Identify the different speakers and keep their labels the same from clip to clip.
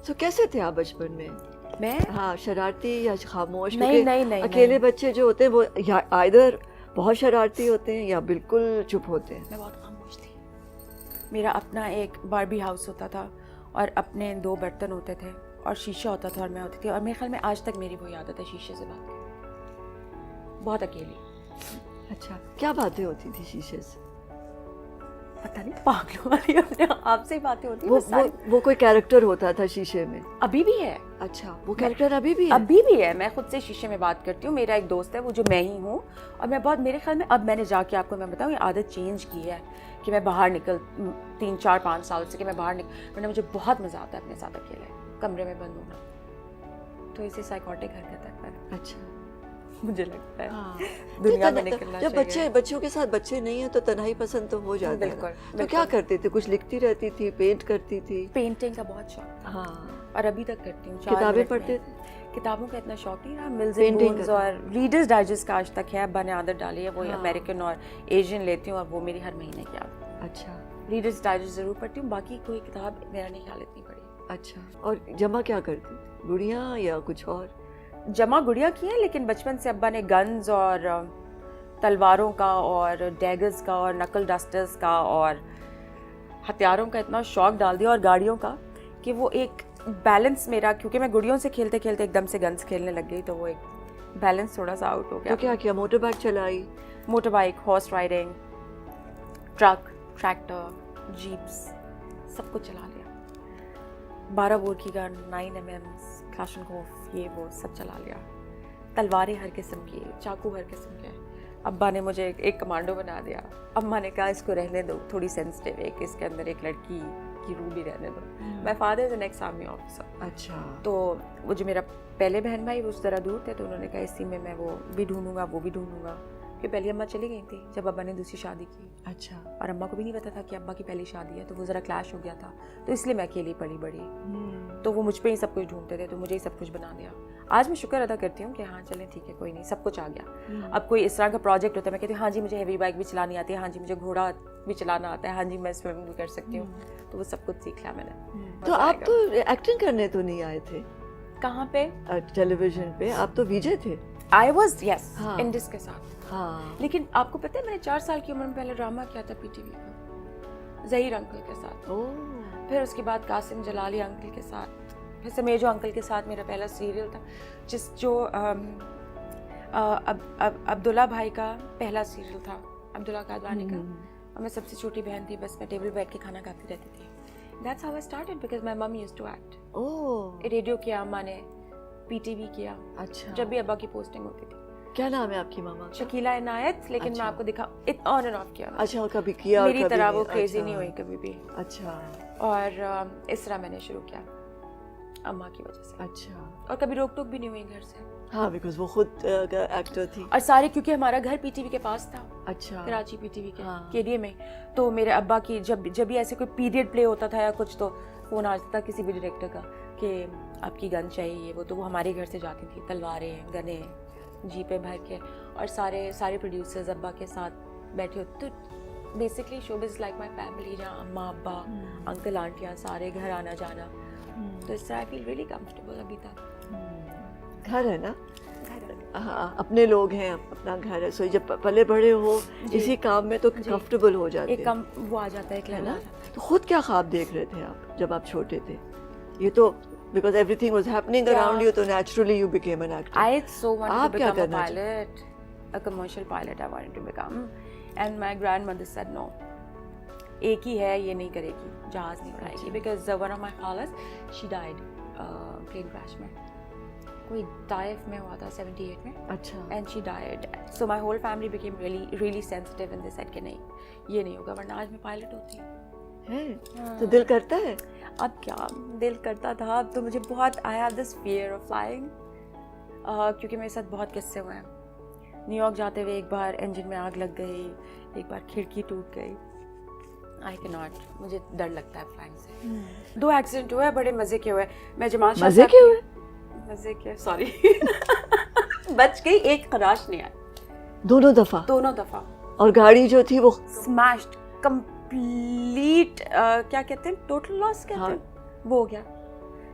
Speaker 1: تو کیسے تھے آپ بچپن میں؟
Speaker 2: میں
Speaker 1: ہاں شرارتی یا خاموش؟
Speaker 2: نہیں
Speaker 1: اکیلے بچے جو ہوتے ہیں وہ آئدر بہت شرارتی ہوتے ہیں یا بالکل چپ ہوتے ہیں.
Speaker 2: میں بہت خاموش تھی. میرا اپنا ایک باربی ہاؤس ہوتا تھا اور اپنے 2 برتن ہوتے تھے اور شیشہ ہوتا تھا اور میں ہوتی تھی, اور میرے خیال میں آج تک میری وہی عادت ہے شیشے سے بات کرنے, بہت اکیلی.
Speaker 1: اچھا, کیا باتیں ہوتی تھی شیشے سے؟
Speaker 2: پتہ نہیں, پاگلوں والی اپنے آپ سے ہی باتیں ہوتی ہیں.
Speaker 1: وہ کوئی کیریکٹر ہوتا تھا شیشے میں؟
Speaker 2: ابھی بھی ہے.
Speaker 1: اچھا, وہ کیریکٹر ابھی بھی ہے؟
Speaker 2: ابھی بھی ہے. میں خود سے شیشے میں بات کرتی ہوں. میرا ایک دوست ہے وہ جو میں ہی ہوں, اور میں بہت, میرے خیال میں اب میں نے جا کے آپ کو میں بتاؤں یہ عادت چینج کی ہے کہ میں باہر نکل 3 4 5 سال سے کہ میں باہر ورنہ مجھے بہت مزہ آتا ہے اپنے ساتھ اکیلے کمرے میں بند ہونا. تو اسے سائیکوٹک حرکت ہے پر
Speaker 1: اچھا
Speaker 2: مجھے لگتا ہے دنیا میں نکلنا
Speaker 1: جب بچوں کے ساتھ بچے نہیں ہیں تو تنہائی پسند تو ہو جاتی ہے. تو کیا کرتی تھی؟ کچھ لکھتی رہتی تھی, پینٹ کرتی تھی؟
Speaker 2: پینٹنگ کا بہت شوق تھا.
Speaker 1: ہاں,
Speaker 2: اور ابھی تک کرتی ہوں.
Speaker 1: کتابیں پڑھتے تھے؟
Speaker 2: کتابوں کا اتنا شوق نہیں رہا. ملز اینڈ بونز اور ریڈرز ڈائجسٹ کا آج تک ہے, ابا نے عادت ڈالی ہے, وہ امریکن اور ایشین لیتی ہوں اور وہ میری ہر مہینے کی عادت.
Speaker 1: اچھا,
Speaker 2: ریڈرز ڈائجسٹ ضرور پڑھتی ہوں, باقی کوئی کتاب میرا نہیں خیال اتنی پڑھی.
Speaker 1: اچھا, اور جمع کیا کرتی؟ گڑیاں یا کچھ اور؟
Speaker 2: جمع گڑیاں کی ہیں, لیکن بچپن سے ابا نے گنز اور تلواروں کا اور ڈیگرز کا اور نکل ڈسٹرز کا اور ہتھیاروں کا اتنا شوق ڈال دیا, اور گاڑیوں کا, کہ وہ ایک بیلنس میرا, کیونکہ میں گڑیوں سے کھیلتے کھیلتے ایک دم سے گنز کھیلنے لگ گئی, تو وہ ایک بیلنس تھوڑا سا آؤٹ ہو گیا.
Speaker 1: تو کیا کیا؟ موٹر بائک چلائی؟
Speaker 2: Motor bike, horse riding, truck, tractor, jeeps, سب کچھ چلا لیا. 12 بور کی گن, 9mm, کلاشنکوف, یہ وہ سب چلا لیا. تلواریں ہر قسم کی, چاقو ہر قسم کے. ابا نے مجھے ایک کمانڈو بنا دیا. اماں نے کہا اس کو رہنے دو, تھوڑی سینسٹیو ہے, کہ اس کے اندر ایک لڑکی کی روح بھی رہنے دو. My father is an ex army officer.
Speaker 1: اچھا,
Speaker 2: تو وہ جو میرا پہلے بہن بھائی وہ ذرا دور تھے, تو انہوں نے کہا اسی میں وہ بھی ڈھونڈوں گا, وہ بھی ڈھونڈوں گا. کہ پہلی اماں چلی گئی تھی جب ابا نے دوسری شادی کی.
Speaker 1: اچھا,
Speaker 2: اور اماں کو بھی نہیں پتا تھا کہ ابا کی پہلی شادی ہے, تو وہ ذرا کلیش ہو گیا تھا, تو اس لیے میں اکیلی پلی بڑی. تو وہ مجھ پہ ہی سب کچھ ڈھونڈتے تھے, تو مجھے ہی سب کچھ بنا دیا. آج میں شکر ادا کرتی ہوں کہ ہاں چلیں ٹھیک ہے, کوئی نہیں, سب کچھ آ گیا. اب کوئی اس طرح کا پروجیکٹ ہوتا ہے, میں کہتی ہوں ہاں جی مجھے ہیوی بائک بھی چلانی آتی ہے, ہاں جی مجھے گھوڑا بھی چلانا آتا ہے, ہاں جی میں سوئمنگ بھی کر سکتی ہوں. تو وہ سب کچھ سیکھ لیا میں نے.
Speaker 1: تو آپ تو ایکٹنگ کرنے تو نہیں آئے تھے
Speaker 2: کہاں پہ؟
Speaker 1: ٹیلی ویژن پہ, آپ تو ویجے تھے.
Speaker 2: آئی واز یس انڈس کے ساتھ.
Speaker 1: ہاں,
Speaker 2: لیکن آپ کو پتہ ہے میں نے 4 سال کی عمر میں پہلے ڈرامہ کیا تھا پی ٹی وی پر, ظہیر انکل کے ساتھ. پھر اس کے بعد قاسم جلالی انکل کے ساتھ, پھر سمیجو انکل کے ساتھ میرا پہلا سیریل تھا, جو عبداللہ بھائی کا پہلا سیریل تھا, عبداللہ قادوانی کا, اور میں سب سے چھوٹی بہن تھی, بس میں ٹیبل بیٹھ کے کھانا کھاتی رہتی تھی. That's how I started because my mom used to act. Radio کیا اماں نے, پی ٹی وی کیا.
Speaker 1: اچھا,
Speaker 2: جب بھی ابا کی پوسٹنگ ہوتی تھی.
Speaker 1: کیا نام ہے آپ کی ماما؟
Speaker 2: شکیلہ عنایت. لیکن میں آپ کو دکھا آن اینڈ آف کیا.
Speaker 1: اچھا, کبھی کیا,
Speaker 2: میری طرح وہ کریزی نہیں ہوئی کبھی بھی.
Speaker 1: اچھا,
Speaker 2: اور اس طرح میں نے شروع کیا اماں کی وجہ سے.
Speaker 1: اچھا,
Speaker 2: اور کبھی روک ٹوک بھی نہیں ہوئی گھر سے.
Speaker 1: ہاں, بیکاز وہ خود ایکٹر تھی.
Speaker 2: اور سارے, کیونکہ ہمارا گھر پی ٹی وی کے پاس تھا.
Speaker 1: اچھا,
Speaker 2: کراچی پی ٹی وی کے ایریا میں. تو میرے ابا کی جب بھی ایسے کوئی پیریڈ پلے ہوتا تھا یا کچھ, تو فون آتا تھا کسی بھی ڈائریکٹر کا کہ آپ کی گن چاہیے, وہ تو وہ ہمارے گھر سے جاتی تھی, تلواریں, گنیں جیپیں بھر کے, اور سارے پروڈیوسرز ابا کے ساتھ بیٹھے ہوتے. تو basically showbiz like my family, جہاں اماں ابا انکل آنٹیاں سارے گھر آنا جانا. تو اس طرح آئی فیل ریئلی کمفرٹیبل ابھی تک.
Speaker 1: گھر ہے نا, ہاں, اپنے لوگ ہیں, اپنا گھر ہے. سو جب پلے بڑے ہو اسی کام میں تو کمفرٹیبل ہو جاتے ہیں,
Speaker 2: ایک کم وہ آ جاتا ہے, ایک لہنا.
Speaker 1: تو خود کیا خواب دیکھ رہے تھے آپ جب آپ چھوٹے تھے؟ یہ تو because everything was happening around you, so naturally you became an actor.
Speaker 2: I so wanted to become a
Speaker 1: کرنا
Speaker 2: pilot, a commercial pilot I wanted to become, and my grandmother said no. ایک ہی ہے, یہ نہیں کرے گی, جہاز نہیں اڑائے گی, because one of my khalas, she died plane crash میں. کوئی طائف میں ہوا تھا 78 میں.
Speaker 1: اچھا,
Speaker 2: and she died, so my whole family became really sensitive and they said کہ نہیں, یہ نہیں ہوگا, ورنہ آج میں پائلٹ ہوتی.
Speaker 1: تو دل کرتا ہے؟
Speaker 2: اب کیا دل کرتا تھا, اب تو مجھے بہت I have this fear of flying, کیونکہ میرے ساتھ بہت قصے ہوئے ہیں. نیو یارک جاتے ہوئے ایک بار انجن میں آگ لگ گئی, ایک بار کھڑکی ٹوٹ گئی. I cannot, مجھے ڈر لگتا ہے فلائنگ سے. 2 ایکسیڈنٹ ہوئے, بڑے مزے کے ہوئے. میں جمال شاہ
Speaker 1: مزے کے ہوئے,
Speaker 2: مزے کے, سوری بچ گئی, ایک خراش نہیں آئی.
Speaker 1: دونوں دفعہ. اور گاڑی جو تھی وہ
Speaker 2: اسمیشڈ, کمپلیٹ, کیا کہتے ہیں, ٹوٹل لاس کہتے ہیں, وہ ہو گیا.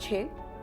Speaker 2: 6,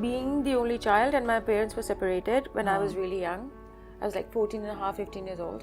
Speaker 2: Being the only child and my parents were separated when I was really young, I was like 14 and a half, 15 years old.